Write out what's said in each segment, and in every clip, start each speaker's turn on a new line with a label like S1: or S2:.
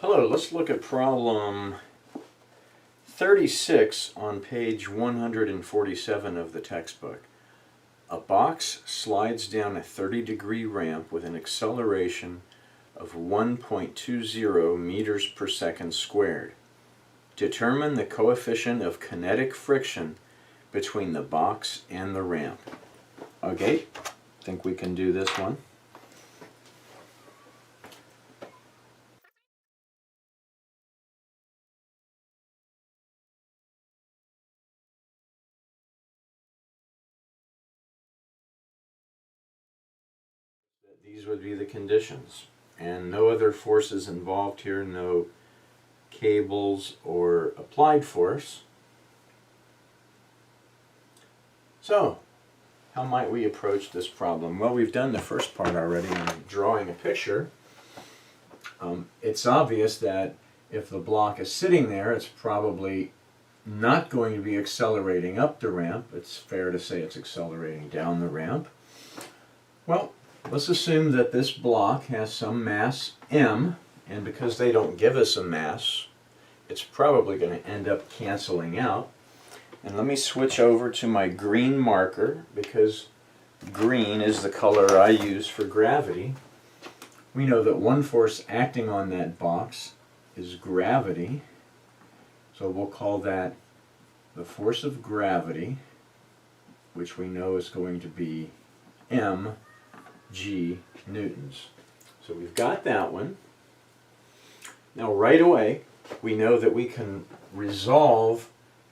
S1: Hello, let's look at problem 36 on page 147 of the textbook. A box slides down a 30-degree ramp with an acceleration of 1.20 meters per second squared. Determine the coefficient of kinetic friction between the box and the ramp. Okay, I think we can do this one. These would be the conditions, and no other forces involved here, no cables or applied force. So, how might we approach this problem? Well, we've done the first part already in drawing a picture. It's obvious that if the block is sitting there, it's probably not going to be accelerating up the ramp. It's fair to say it's accelerating down the ramp. Well, let's assume that this block has some mass m, and because they don't give us a mass, it's probably going to end up canceling out. And let me switch over to my green marker, because green is the color I use for gravity. We know that one force acting on that box is gravity, so we'll call that the force of gravity, which we know is going to be mg newtons. So we've got that one. Now right away we know that we can resolve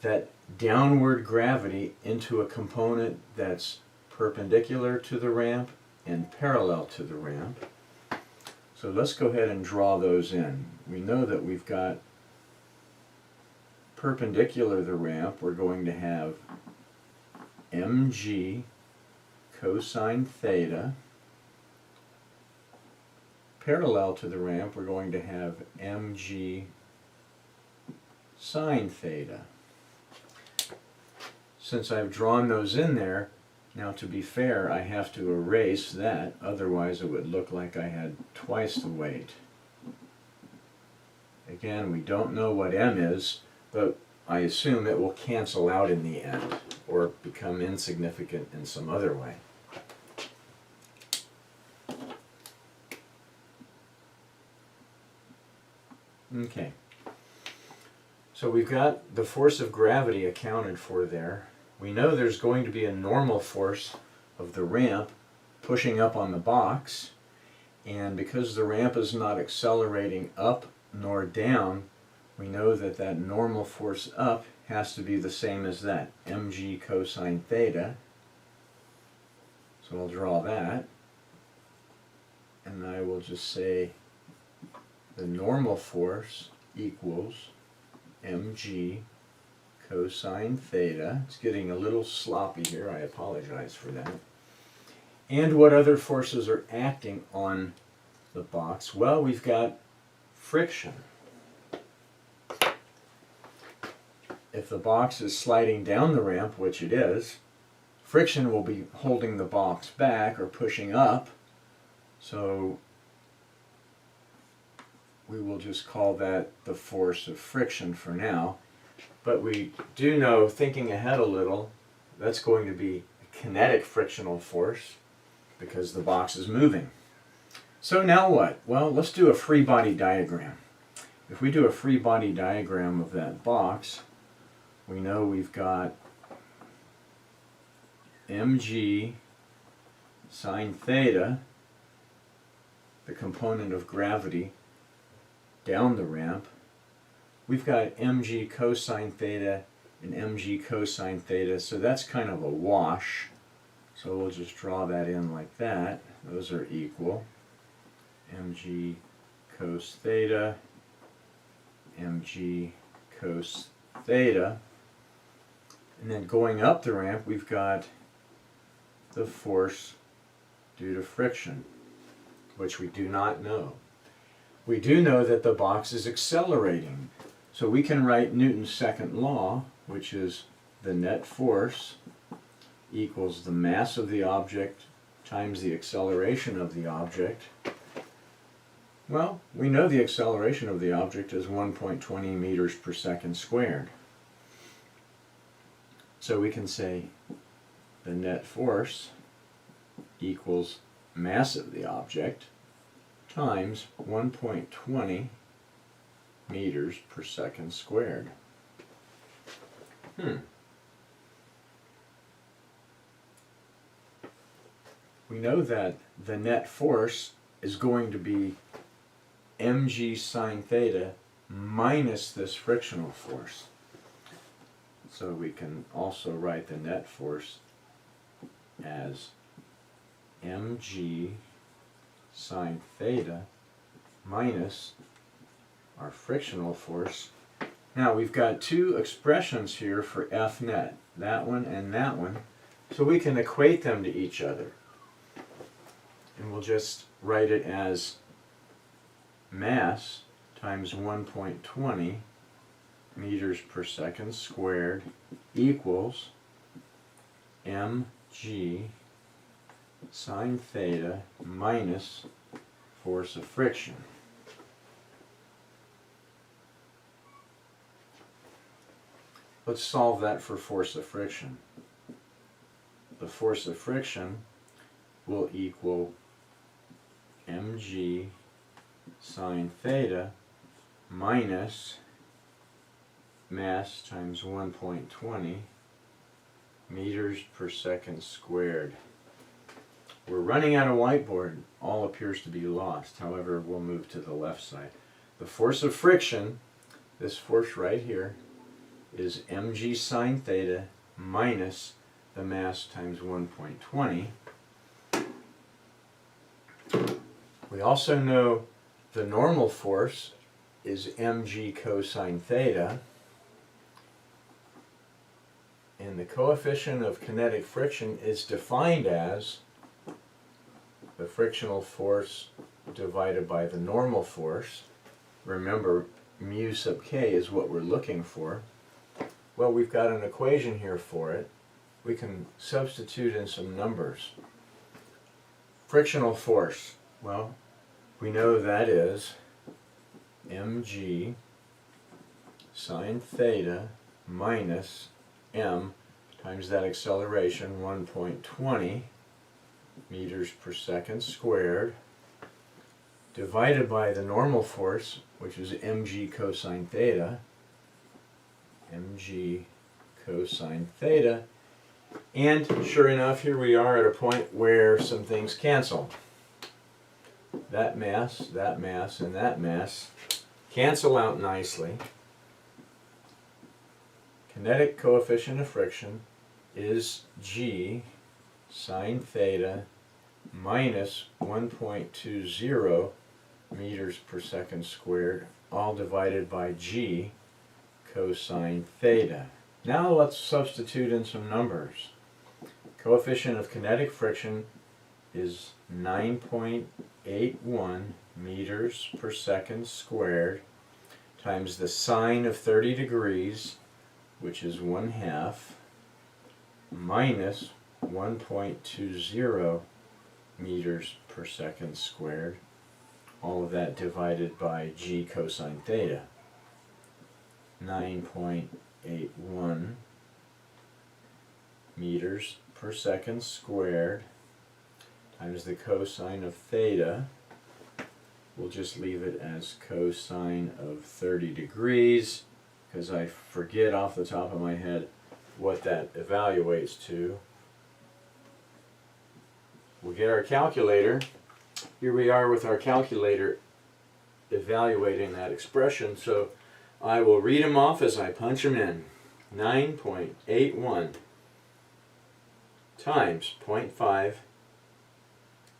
S1: that downward gravity into a component that's perpendicular to the ramp and parallel to the ramp. So let's go ahead and draw those in. We know that we've got perpendicular to the ramp, we're going to have mg cosine theta. Parallel to the ramp, we're going to have mg sine theta. Since I've drawn those in there, now to be fair, I have to erase that, otherwise it would look like I had twice the weight. Again, we don't know what m is, but I assume it will cancel out in the end, or become insignificant in some other way. Okay, so we've got the force of gravity accounted for there. We know there's going to be a normal force of the ramp pushing up on the box, and because the ramp is not accelerating up nor down, we know that that normal force up has to be the same as that, mg cosine theta. So I'll draw that, and I will just say the normal force equals mg cosine theta. It's getting a little sloppy here, I apologize for that. And what other forces are acting on the box? Well, we've got friction. If the box is sliding down the ramp, which it is, friction will be holding the box back or pushing up, so we will just call that the force of friction for now. But we do know, thinking ahead a little, that's going to be a kinetic frictional force because the box is moving. So now what? Well, let's do a free body diagram. If we do a free body diagram of that box, we know we've got mg sine theta, the component of gravity down the ramp. We've got mg cosine theta and mg cosine theta, so that's kind of a wash. So we'll just draw that in like that. Those are equal. Mg cos theta, mg cos theta. And then going up the ramp, we've got the force due to friction, which we do not know. We do know that the box is accelerating. So we can write Newton's second law, which is the net force equals the mass of the object times the acceleration of the object Well, we know the acceleration of the object is 1.20 meters per second squared. So we can say the net force equals mass of the object times 1.20 meters per second squared. We know that the net force is going to be mg sine theta minus this frictional force. So we can also write the net force as mg sine theta minus our frictional force. Now we've got two expressions here for F net, that one and that one, so we can equate them to each other. And we'll just write it as mass times 1.20 meters per second squared equals mg sine theta minus force of friction. Let's solve that for force of friction. The force of friction will equal mg sine theta minus mass times 1.20 meters per second squared. We're running out of whiteboard. All appears to be lost. However, we'll move to the left side. The force of friction, this force right here, is mg sine theta minus the mass times 1.20. We also know the normal force is mg cosine theta, and the coefficient of kinetic friction is defined as the frictional force divided by the normal force. Remember, mu sub k is what we're looking for. Well, we've got an equation here for it. We can substitute in some numbers. Frictional force, well, we know that is mg sine theta minus m times that acceleration, 1.20 meters per second squared, divided by the normal force, which is mg cosine theta, mg cosine theta, and sure enough, here we are at a point where some things cancel. That mass, and that mass cancel out nicely. Kinetic coefficient of friction is g sine theta minus 1.20 meters per second squared, all divided by g cosine theta. Now let's substitute in some numbers. Coefficient of kinetic friction is 9.81 meters per second squared times the sine of 30 degrees, which is 1/2, minus 1.20 meters per second squared, all of that divided by g cosine theta. 9.81 meters per second squared times the cosine of theta. We'll just leave it as cosine of 30 degrees because I forget off the top of my head what that evaluates to. We'll get our calculator. Here we are with our calculator evaluating that expression, so I will read them off as I punch them in. 9.81 times 0.5,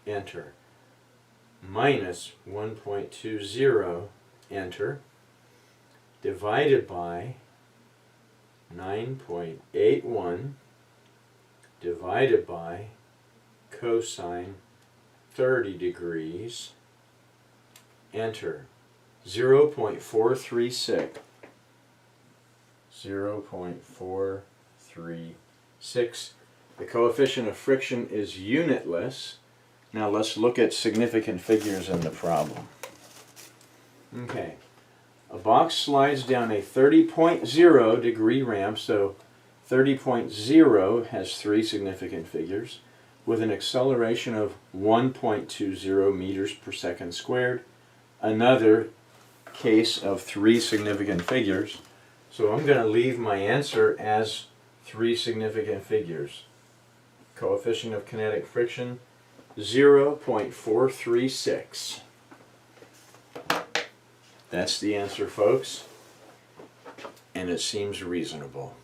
S1: enter, minus 1.20, enter, divided by 9.81 divided by cosine 30 degrees, enter, 0.436. 0.436. The coefficient of friction is unitless. Now let's look at significant figures in the problem. Okay. A box slides down a 30.0 degree ramp, so 30.0 has 3 significant figures, with an acceleration of 1.20 meters per second squared. Another case of 3 significant figures. So I'm going to leave my answer as 3 significant figures. Coefficient of kinetic friction, 0.436. That's the answer, folks, and it seems reasonable.